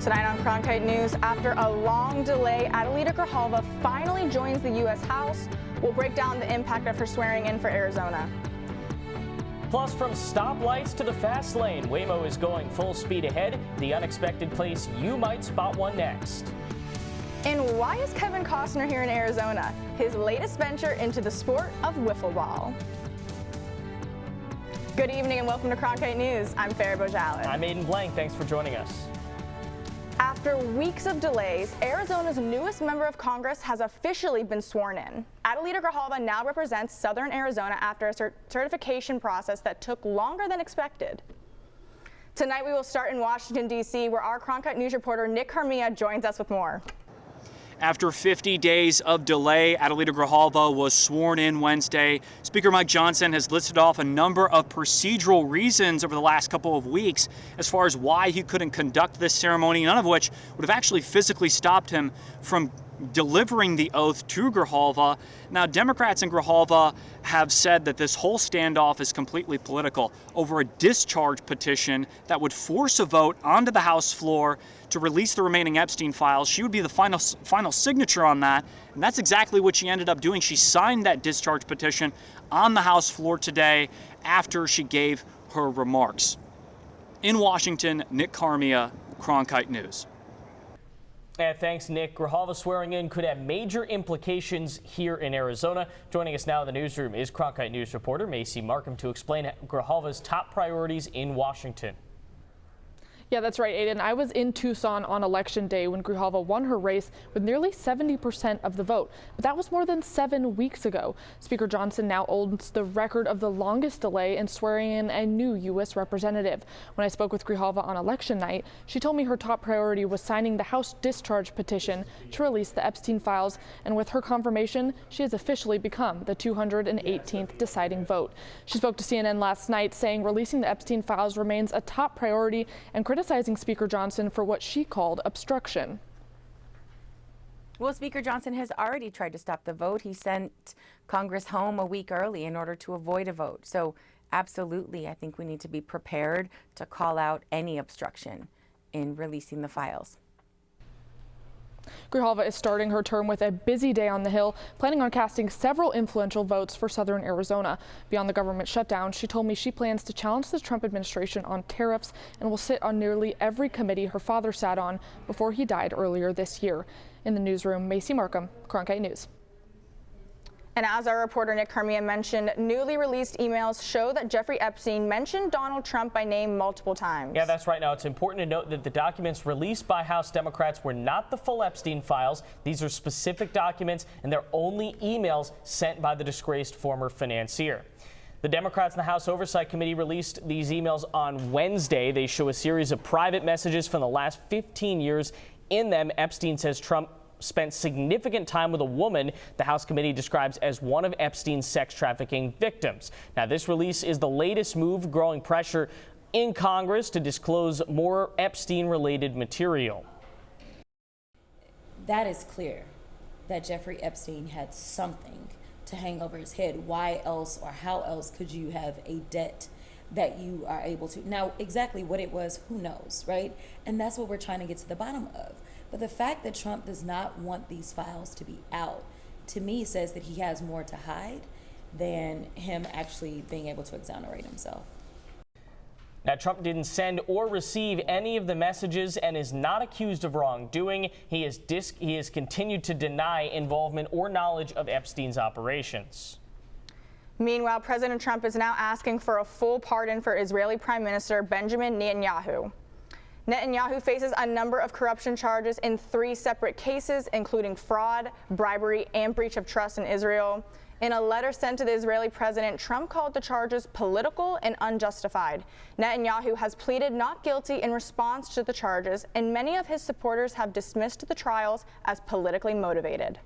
Tonight on Cronkite News, after a long delay, Adelita Grijalva finally joins the U.S. House. We'll break down the impact of her swearing in for Arizona. Plus, from stoplights to the fast lane, Waymo is going full speed ahead. The unexpected place you might spot one next. And why is Kevin Costner here in Arizona? His latest venture into the sport of wiffle ball. Good evening and welcome to Cronkite News. I'm Farrah Bojalen. I'm Aiden Blank. Thanks for joining us. After weeks of delays, Arizona's newest member of Congress has officially been sworn in. Adelita Grijalva now represents Southern Arizona after a certification process that took longer than expected. Tonight we will start in Washington, D.C., where our Cronkite News reporter Nick Carmia joins us with more. After 50 days of delay, Adelita Grijalva was sworn in Wednesday. Speaker Mike Johnson has listed off a number of procedural reasons over the last couple of weeks as far as why he couldn't conduct this ceremony, none of which would have actually physically stopped him from delivering the oath to Grijalva. Now, Democrats in Grijalva have said that this whole standoff is completely political over a discharge petition that would force a vote onto the House floor to release the remaining Epstein files. She would be the final signature on that, and that's exactly what she ended up doing. She signed that discharge petition on the House floor today after she gave her remarks. In Washington, Nick Carmia, Cronkite News. Thanks, Nick. Grijalva swearing in could have major implications here in Arizona. Joining us now in the newsroom is Cronkite News reporter Macy Markham to explain Grijalva's top priorities in Washington. Yeah, that's right, Aiden. I was in Tucson on Election Day when Grijalva won her race with nearly 70% of the vote. But that was more than 7 weeks ago. Speaker Johnson now owns the record of the longest delay in swearing in a new U.S. representative. When I spoke with Grijalva on election night, she told me her top priority was signing the House discharge petition to release the Epstein files. And with her confirmation, she has officially become the 218th deciding vote. She spoke to CNN last night saying releasing the Epstein files remains a top priority and criticizing Speaker Johnson for what she called obstruction. Well, Speaker Johnson has already tried to stop the vote. He sent Congress home a week early in order to avoid a vote. So absolutely, I think we need to be prepared to call out any obstruction in releasing the files. Grijalva is starting her term with a busy day on the Hill, planning on casting several influential votes for Southern Arizona. Beyond the government shutdown, she told me she plans to challenge the Trump administration on tariffs and will sit on nearly every committee her father sat on before he died earlier this year. In the newsroom, Macy Markham, Cronkite News. And as our reporter Nick Carmia mentioned, newly released emails show that Jeffrey Epstein mentioned Donald Trump by name multiple times. Yeah, that's right. Now, it's important to note that the documents released by House Democrats were not the full Epstein files. These are specific documents, and they're only emails sent by the disgraced former financier. The Democrats in the House Oversight Committee released these emails on Wednesday. They show a series of private messages from the last 15 years. In them, Epstein says Trump spent significant time with a woman the House committee describes as one of Epstein's sex trafficking victims. Now, this release is the latest move, growing pressure in Congress to disclose more Epstein-related material. That is clear that Jeffrey Epstein had something to hang over his head. Why else or how else could you have a debt that you are able to? Now, exactly what it was, who knows, right? And that's what we're trying to get to the bottom of. But the fact that Trump does not want these files to be out, to me, says that he has more to hide than him actually being able to exonerate himself. Now, Trump didn't send or receive any of the messages and is not accused of wrongdoing. He has continued to deny involvement or knowledge of Epstein's operations. Meanwhile, President Trump is now asking for a full pardon for Israeli Prime Minister Benjamin Netanyahu. Netanyahu faces a number of corruption charges in 3 separate cases, including fraud, bribery, and breach of trust in Israel. In a letter sent to the Israeli president, Trump called the charges political and unjustified. Netanyahu has pleaded not guilty in response to the charges, and many of his supporters have dismissed the trials as politically motivated.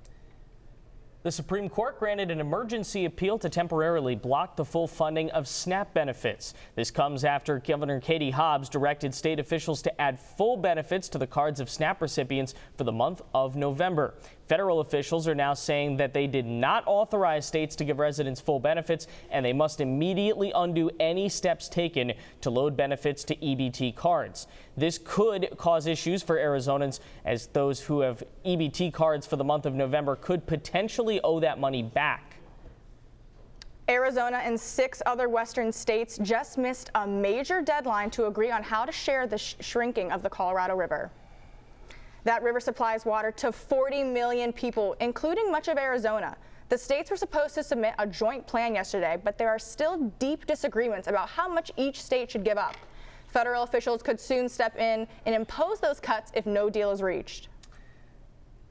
The Supreme Court granted an emergency appeal to temporarily block the full funding of SNAP benefits. This comes after Governor Katie Hobbs directed state officials to add full benefits to the cards of SNAP recipients for the month of November. Federal officials are now saying that they did not authorize states to give residents full benefits, and they must immediately undo any steps taken to load benefits to EBT cards. This could cause issues for Arizonans, as those who have EBT cards for the month of November could potentially owe that money back. Arizona and 6 other western states just missed a major deadline to agree on how to share the shrinking of the Colorado River. That river supplies water to 40 million people, including much of Arizona. The states were supposed to submit a joint plan yesterday, but there are still deep disagreements about how much each state should give up. Federal officials could soon step in and impose those cuts if no deal is reached.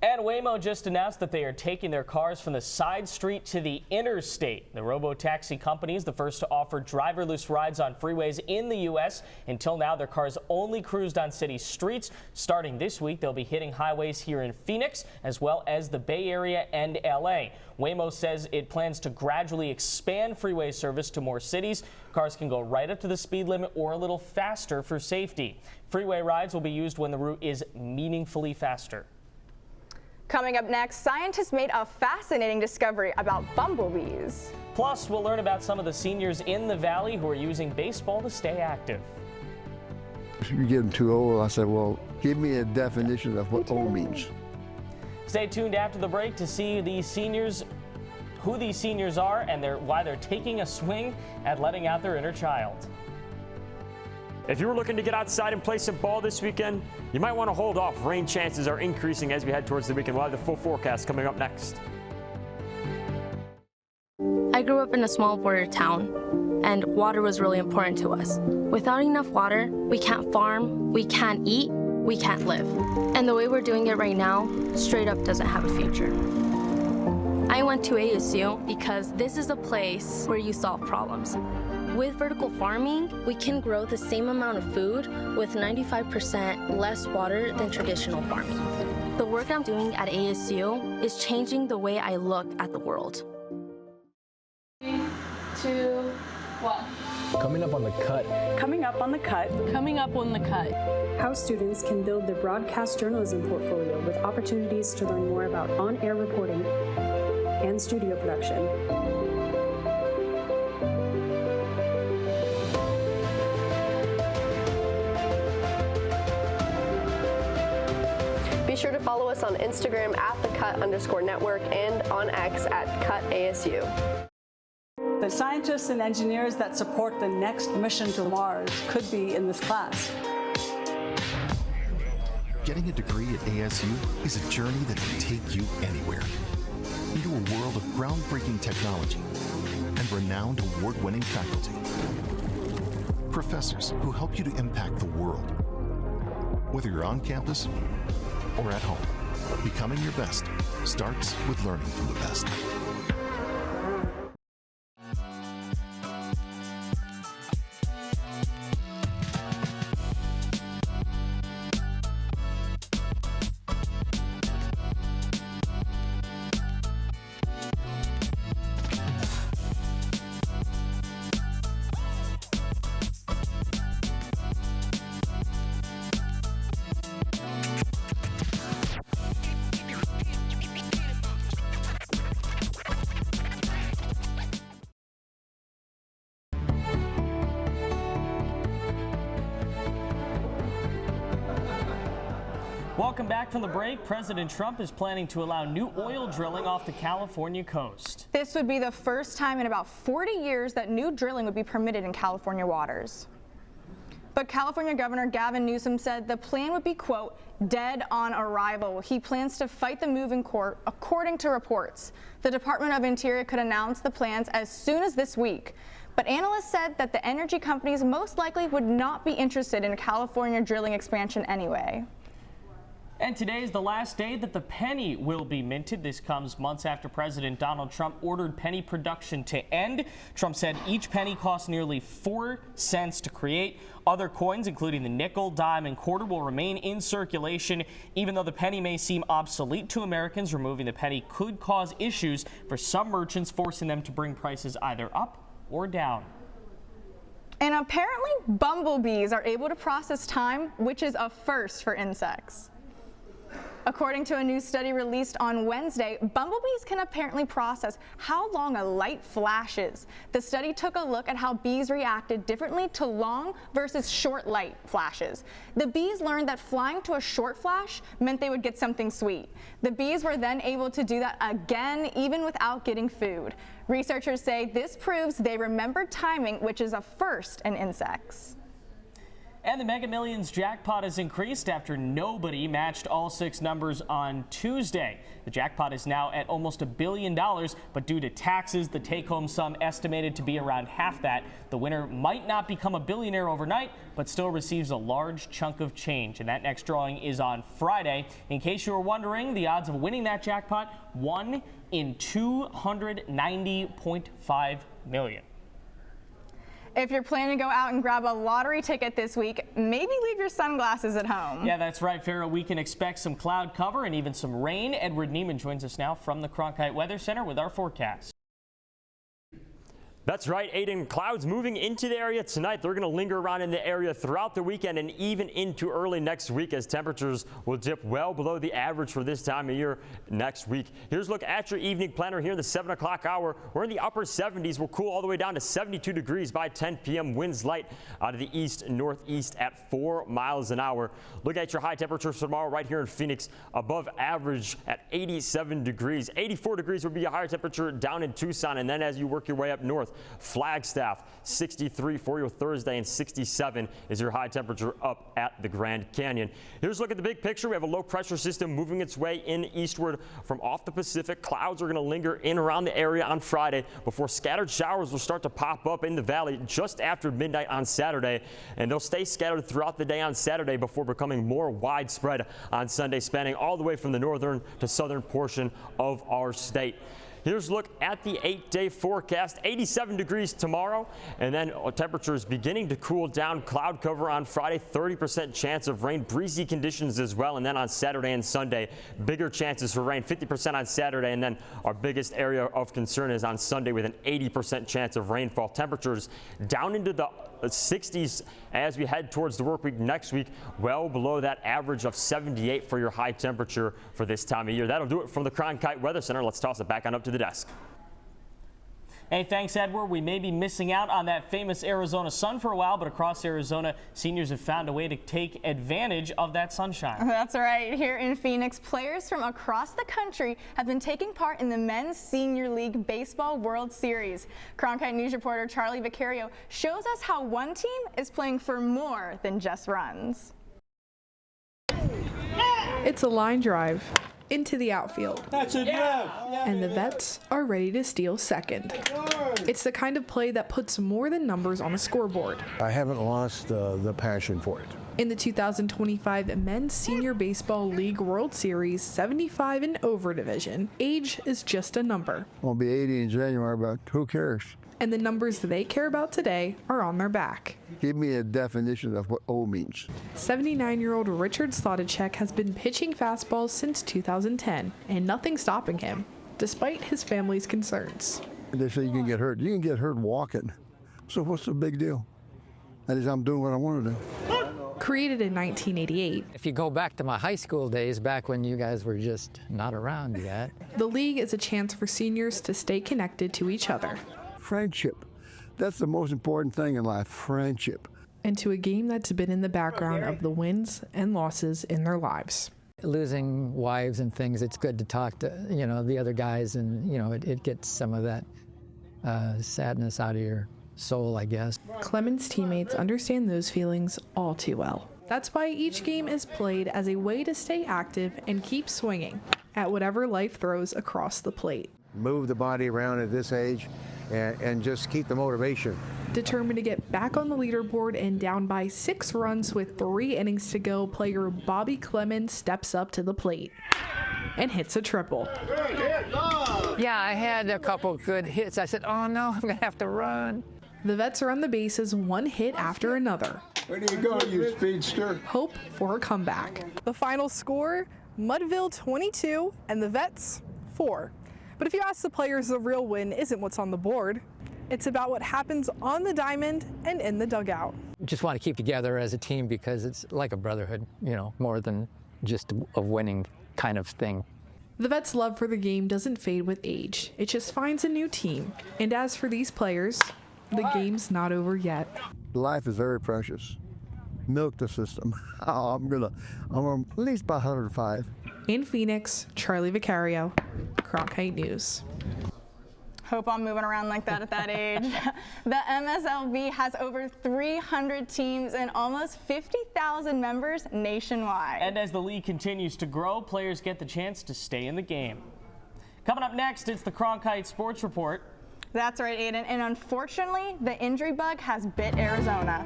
And Waymo just announced that they are taking their cars from the side street to the interstate. The robo-taxi company is the first to offer driverless rides on freeways in the U.S. Until now, their cars only cruised on city streets. Starting this week, they'll be hitting highways here in Phoenix, as well as the Bay Area and L.A. Waymo says it plans to gradually expand freeway service to more cities. Cars can go right up to the speed limit or a little faster for safety. Freeway rides will be used when the route is meaningfully faster. Coming up next, scientists made a fascinating discovery about bumblebees. Plus, we'll learn about some of the seniors in the valley who are using baseball to stay active. You're getting too old. I said, well, give me a definition of what old means. Stay tuned after the break to see these seniors, who these seniors are, and why they're taking a swing at letting out their inner child. If you were looking to get outside and play some ball this weekend, you might want to hold off. Rain chances are increasing as we head towards the weekend. We'll have the full forecast coming up next. I grew up in a small border town, and water was really important to us. Without enough water, we can't farm, we can't eat, we can't live. And the way we're doing it right now, straight up doesn't have a future. I went to ASU because this is a place where you solve problems. With vertical farming, we can grow the same amount of food with 95% less water than traditional farming. The work I'm doing at ASU is changing the way I look at the world. 3, 2, 1. Coming up on the cut. Coming up on the cut. Coming up on the cut. How students can build their broadcast journalism portfolio with opportunities to learn more about on-air reporting and studio production. Be sure to follow us on Instagram at @thecut_network and on X at @CutASU. The scientists and engineers that support the next mission to Mars could be in this class. Getting a degree at ASU is a journey that can take you anywhere. Into a world of groundbreaking technology and renowned award-winning faculty. Professors who help you to impact the world. Whether you're on campus or at home, becoming your best starts with learning from the best. Welcome back from the break. President Trump is planning to allow new oil drilling off the California coast. This would be the first time in about 40 years that new drilling would be permitted in California waters. But California Governor Gavin Newsom said the plan would be, quote, dead on arrival. He plans to fight the move in court, according to reports. The Department of Interior could announce the plans as soon as this week. But analysts said that the energy companies most likely would not be interested in California drilling expansion anyway. And today is the last day that the penny will be minted. This comes months after President Donald Trump ordered penny production to end. Trump said each penny costs nearly 4 cents to create. Other coins, including the nickel, dime, and quarter, will remain in circulation. Even though the penny may seem obsolete to Americans, removing the penny could cause issues for some merchants, forcing them to bring prices either up or down. And apparently, bumblebees are able to process time, which is a first for insects. According to a new study released on Wednesday, bumblebees can apparently process how long a light flashes. The study took a look at how bees reacted differently to long versus short light flashes. The bees learned that flying to a short flash meant they would get something sweet. The bees were then able to do that again, even without getting food. Researchers say this proves they remembered timing, which is a first in insects. And the Mega Millions jackpot has increased after nobody matched all 6 numbers on Tuesday. The jackpot is now at almost $1 billion, but due to taxes, the take-home sum estimated to be around half that. The winner might not become a billionaire overnight, but still receives a large chunk of change. And that next drawing is on Friday. In case you were wondering, the odds of winning that jackpot, 1 in 290.5 million. If you're planning to go out and grab a lottery ticket this week, maybe leave your sunglasses at home. Yeah, that's right, Farrah. We can expect some cloud cover and even some rain. Edward Neiman joins us now from the Cronkite Weather Center with our forecast. That's right, Aiden. Clouds moving into the area tonight. They're going to linger around in the area throughout the weekend and even into early next week as temperatures will dip well below the average for this time of year next week. Here's a look at your evening planner here in the 7 o'clock hour. We're in the upper 70s. We'll cool all the way down to 72 degrees by 10 p.m. Winds light out of the east northeast at 4 miles an hour. Look at your high temperatures tomorrow right here in Phoenix, above average at 87 degrees. 84 degrees would be a higher temperature down in Tucson, and then as you work your way up north, Flagstaff 63 for your Thursday, and 67 is your high temperature up at the Grand Canyon. Here's a look at the big picture. We have a low pressure system moving its way in eastward from off the Pacific. Clouds are going to linger in around the area on Friday before scattered showers will start to pop up in the valley just after midnight on Saturday, and they'll stay scattered throughout the day on Saturday before becoming more widespread on Sunday, spanning all the way from the northern to southern portion of our state. Here's a look at the 8-day forecast. 87 degrees tomorrow, and then temperatures beginning to cool down. Cloud cover on Friday, 30% chance of rain, breezy conditions as well. And then on Saturday and Sunday, bigger chances for rain, 50% on Saturday. And then our biggest area of concern is on Sunday with an 80% chance of rainfall. Temperatures down into the 60s as we head towards the work week next week, well below that average of 78 for your high temperature for this time of year. That'll do it from the Cronkite Weather Center. Let's toss it back on up to the desk. Hey, thanks, Edward. We may be missing out on that famous Arizona sun for a while, but across Arizona, seniors have found a way to take advantage of that sunshine. That's right. Here in Phoenix, players from across the country have been taking part in the Men's Senior League Baseball World Series. Cronkite News reporter Charlie Vicario shows us how one team is playing for more than just runs. It's a line drive into the outfield. That's a drive. And the Vets are ready to steal second. It's the kind of play that puts more than numbers on a scoreboard. I haven't lost the passion for it. In the 2025 Men's Senior Baseball League World Series 75 and over division, age is just a number. I'll be 80 in January, but who cares? And the numbers they care about today are on their back. Give me a definition of what O means. 79-year-old Richard Slotacek has been pitching fastballs since 2010, and nothing's stopping him, despite his family's concerns. They say you can get hurt. You can get hurt walking. So what's the big deal? That is, I'm doing what I want to do. Created in 1988, if you go back to my high school days, back when you guys were just not around yet, the league is a chance for seniors to stay connected to each other. Friendship. That's the most important thing in life, friendship. And to a game that's been in the background of the wins and losses in their lives. Losing wives and things, it's good to talk to, the other guys, and, it gets some of that sadness out of your soul, I guess. Clemens teammates understand those feelings all too well. That's why each game is played as a way to stay active and keep swinging at whatever life throws across the plate. Move the body around at this age and just keep the motivation. Determined to get back on the leaderboard and down by 6 runs with 3 innings to go, player Bobby Clemens steps up to the plate and hits a triple. Yeah, I had a couple good hits. I said, oh no, I'm going to have to run. The Vets are on the bases one hit after another. Where do you go, you speedster? Hope for a comeback. The final score, Mudville 22 and the Vets 4. But if you ask the players, the real win isn't what's on the board. It's about what happens on the diamond and in the dugout. We just want to keep together as a team because it's like a brotherhood, more than just of winning kind of thing. The Vets' love for the game doesn't fade with age. It just finds a new team. And as for these players, the game's not over yet. Life is very precious. Milk the system. I'm at least about 105. In Phoenix, Charlie Vicario, Cronkite News. Hope I'm moving around like that at that age. The MSLB has over 300 teams and almost 50,000 members nationwide. And as the league continues to grow, players get the chance to stay in the game. Coming up next, it's the Cronkite Sports Report. That's right, Aiden. And unfortunately, the injury bug has bit Arizona.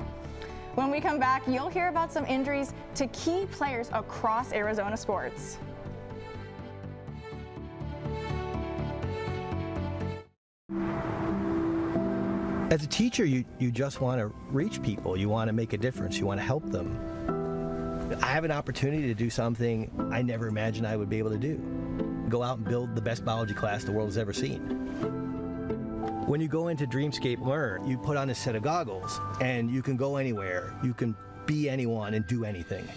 When we come back, you'll hear about some injuries to key players across Arizona sports. As a teacher, you just want to reach people. You want to make a difference. You want to help them. I have an opportunity to do something I never imagined I would be able to do. Go out and build the best biology class the world has ever seen. When you go into Dreamscape Learn, you put on a set of goggles and you can go anywhere. You can be anyone and do anything.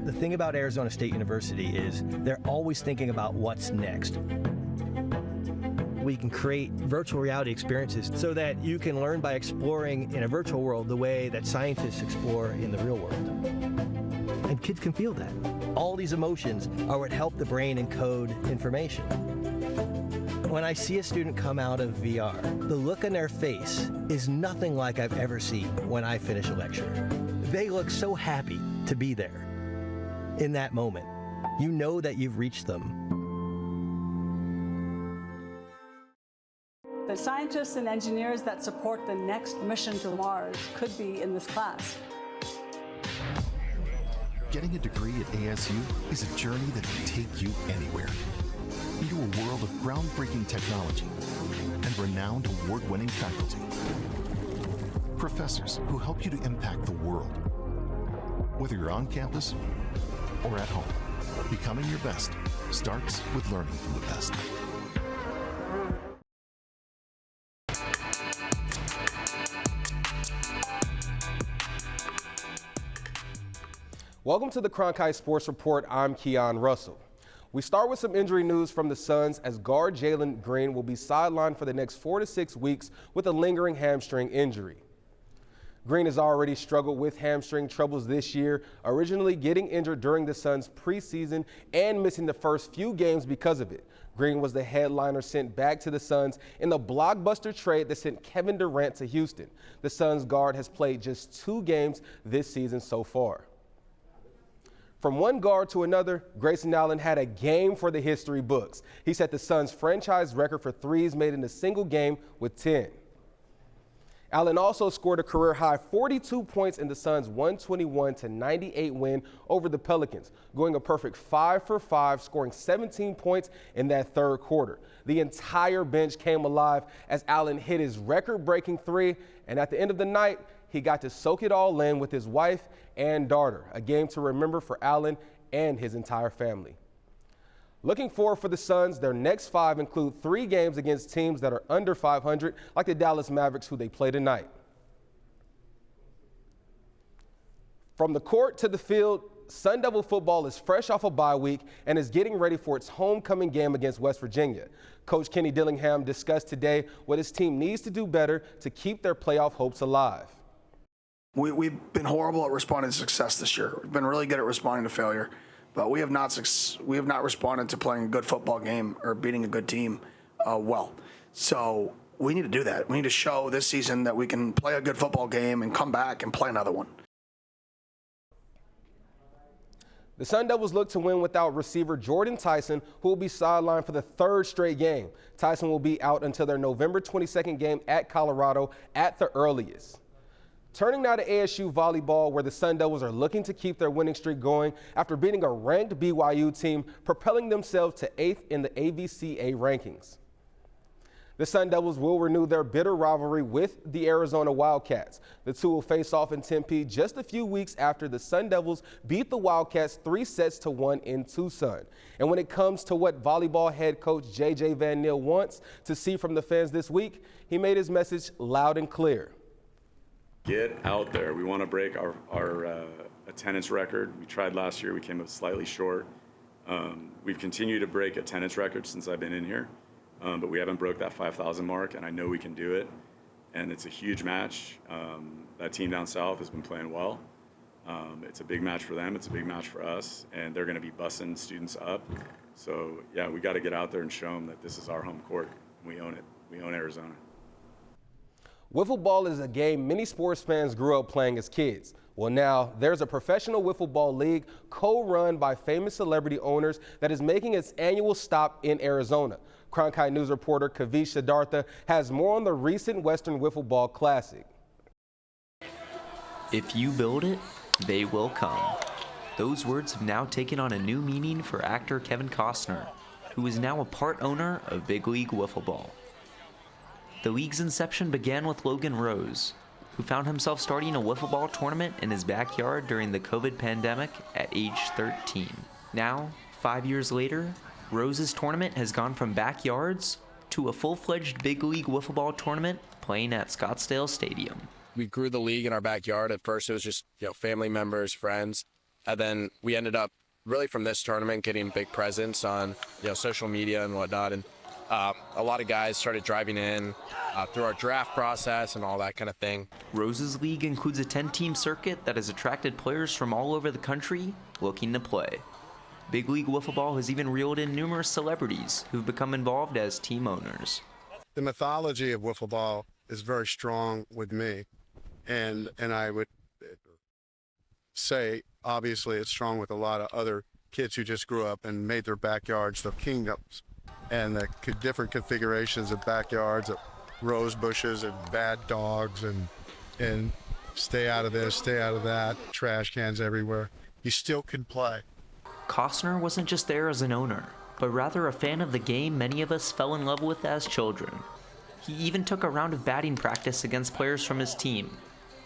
The thing about Arizona State University is they're always thinking about what's next. We can create virtual reality experiences so that you can learn by exploring in a virtual world the way that scientists explore in the real world. And kids can feel that. All these emotions are what help the brain encode information. When I see a student come out of VR, the look on their face is nothing like I've ever seen when I finish a lecture. They look so happy to be there. In that moment, you know that you've reached them. The scientists and engineers that support the next mission to Mars could be in this class. Getting a degree at ASU is a journey that can take you anywhere. Into a world of groundbreaking technology and renowned award-winning faculty. Professors who help you to impact the world. Whether you're on campus or at home, becoming your best starts with learning from the best. Welcome to the Cronkite Sports Report. I'm Keon Russell. We start with some injury news from the Suns as guard Jalen Green will be sidelined for the next 4 to 6 weeks with a lingering hamstring injury. Green has already struggled with hamstring troubles this year, originally getting injured during the Suns' preseason and missing the first few games because of it. Green was the headliner sent back to the Suns in the blockbuster trade that sent Kevin Durant to Houston. The Suns guard has played just 2 games this season so far. From one guard to another, Grayson Allen had a game for the history books. He set the Suns' franchise record for threes made in a single game with 10. Allen also scored a career-high 42 points in the Suns' 121-98 win over the Pelicans, going a perfect 5 for 5, scoring 17 points in that third quarter. The entire bench came alive as Allen hit his record-breaking three, and at the end of the night, he got to soak it all in with his wife and daughter, a game to remember for Allen and his entire family. Looking forward for the Suns, their next 5 include 3 games against teams that are under 500, like the Dallas Mavericks, who they play tonight. From the court to the field, Sun Devil football is fresh off a bye week and is getting ready for its homecoming game against West Virginia. Coach Kenny Dillingham discussed today what his team needs to do better to keep their playoff hopes alive. We've been horrible at responding to success this year. We've been really good at responding to failure, but we have not responded to playing a good football game or beating a good team well. So we need to do that. We need to show this season that we can play a good football game and come back and play another one. The Sun Devils look to win without receiver Jordan Tyson, who will be sidelined for the 3rd straight game. Tyson will be out until their November 22nd game at Colorado at the earliest. Turning now to ASU volleyball, where the Sun Devils are looking to keep their winning streak going after beating a ranked BYU team, propelling themselves to 8th in the AVCA rankings. The Sun Devils will renew their bitter rivalry with the Arizona Wildcats. The two will face off in Tempe just a few weeks after the Sun Devils beat the Wildcats 3-1 in Tucson. And when it comes to what volleyball head coach J.J. Van Niel wants to see from the fans this week, he made his message loud and clear. Get out there. We want to break our attendance record. We tried last year. We came up slightly short. We've continued to break attendance records since I've been in here, but we haven't broke that 5,000 mark, and I know we can do it. And it's a huge match. That team down south has been playing well. It's a big match for them. It's a big match for us, and they're going to be bussing students up. So, yeah, we got to get out there and show them that this is our home court. We own it. We own Arizona. Wiffle ball is a game many sports fans grew up playing as kids. Well, now there's a professional wiffle ball league co-run by famous celebrity owners that is making its annual stop in Arizona. Cronkite News reporter Kevin Costner has more on the recent Western Wiffle Ball Classic. If you build it, they will come. Those words have now taken on a new meaning for actor Kevin Costner, who is now a part owner of Big League Wiffle Ball. The league's inception began with Logan Rose, who found himself starting a wiffle ball tournament in his backyard during the COVID pandemic at age 13. Now, 5 years later, Rose's tournament has gone from backyards to a full-fledged Big League Wiffle Ball tournament playing at Scottsdale Stadium. We grew the league in our backyard. At first it was just, family members, friends. And then we ended up really from this tournament getting big presence on, social media and whatnot. And a lot of guys started driving in through our draft process and all that kind of thing. Rose's league includes a 10-team circuit that has attracted players from all over the country looking to play. Big League Wiffle Ball has even reeled in numerous celebrities who've become involved as team owners. The mythology of wiffle ball is very strong with me, and I would say obviously it's strong with a lot of other kids who just grew up and made their backyards their kingdoms, and the different configurations of backyards, of rose bushes and bad dogs and stay out of this, stay out of that, trash cans everywhere. You still can play. Costner wasn't just there as an owner, but rather a fan of the game many of us fell in love with as children. He even took a round of batting practice against players from his team,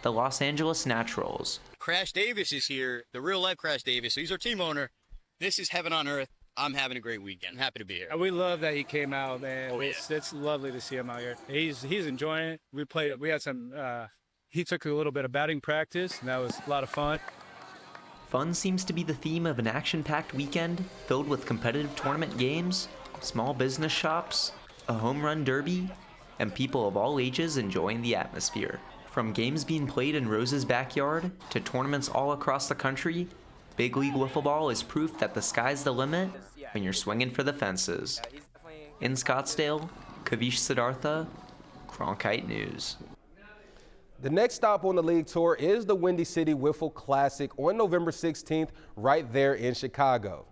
the Los Angeles Naturals. Crash Davis is here, the real life Crash Davis. He's our team owner. This is heaven on earth. I'm having a great weekend. I'm happy to be here. We love that he came out, man. Oh, yeah. It's lovely to see him out here. He's enjoying it. We had some, he took a little bit of batting practice, and that was a lot of fun. Fun seems to be the theme of an action-packed weekend filled with competitive tournament games, small business shops, a home run derby, and people of all ages enjoying the atmosphere. From games being played in Rose's backyard to tournaments all across the country, Big League Wiffle Ball is proof that the sky's the limit when you're swinging for the fences. In Scottsdale, Kavish Siddhartha, Cronkite News. The next stop on the league tour is the Windy City Wiffle Classic on November 16th, right there in Chicago.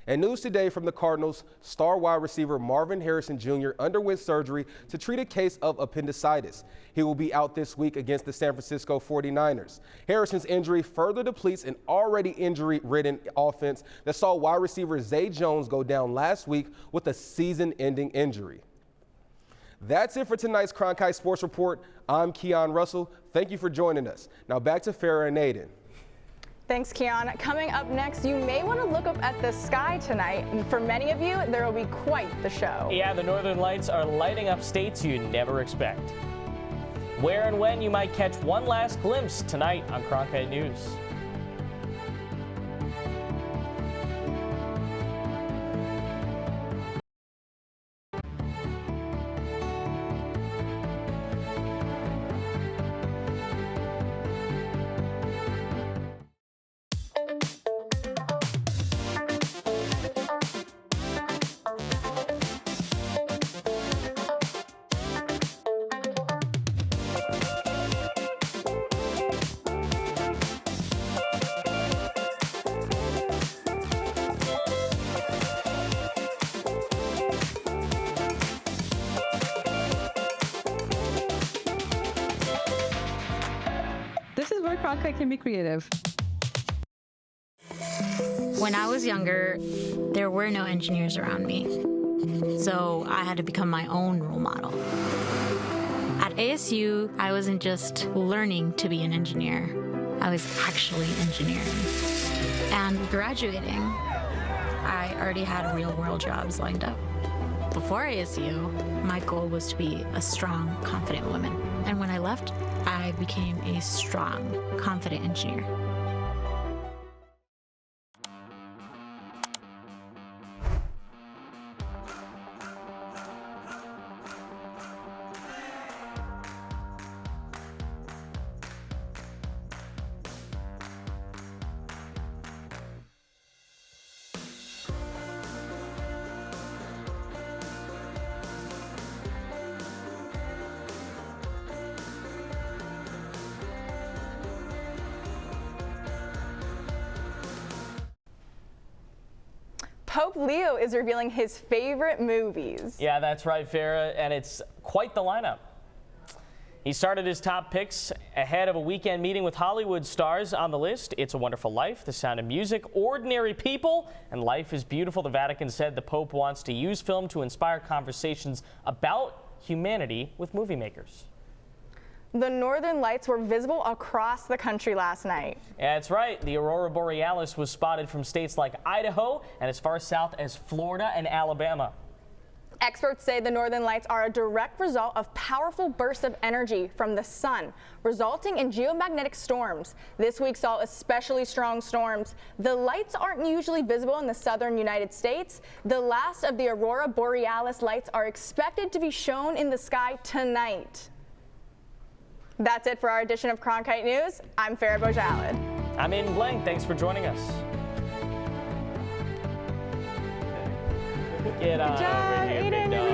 And news today from the Cardinals, star wide receiver Marvin Harrison Jr. underwent surgery to treat a case of appendicitis. He will be out this week against the San Francisco 49ers. Harrison's injury further depletes an already injury-ridden offense that saw wide receiver Zay Jones go down last week with a season-ending injury. That's it for tonight's Cronkite Sports Report. I'm Keon Russell. Thank you for joining us. Now back to Farrah and Aiden. Thanks, Keon. Coming up next, you may want to look up at the sky tonight. And for many of you, there will be quite the show. Yeah, the northern lights are lighting up states you never expect. Where and when you might catch one last glimpse tonight on Cronkite News. This is where Cronkite can be creative. When I was younger, there were no engineers around me, so I had to become my own role model. At ASU, I wasn't just learning to be an engineer, I was actually engineering. And graduating, I already had real-world jobs lined up. Before ASU, my goal was to be a strong, confident woman. And when I left, I became a strong, confident engineer. Pope Leo is revealing his favorite movies. Yeah, that's right, Farrah, and it's quite the lineup. He started his top picks ahead of a weekend meeting with Hollywood stars on the list. It's a Wonderful Life, The Sound of Music, Ordinary People, and Life is Beautiful. The Vatican said the Pope wants to use film to inspire conversations about humanity with movie makers. The northern lights were visible across the country last night. Yeah, that's right. The Aurora Borealis was spotted from states like Idaho and as far south as Florida and Alabama. Experts say the northern lights are a direct result of powerful bursts of energy from the sun, resulting in geomagnetic storms. This week saw especially strong storms. The lights aren't usually visible in the southern United States. The last of the Aurora Borealis lights are expected to be shown in the sky tonight. That's it for our edition of Cronkite News. I'm Farrah Bojalid. I'm Aiden Blank. Thanks for joining us. Get on over here, big dog.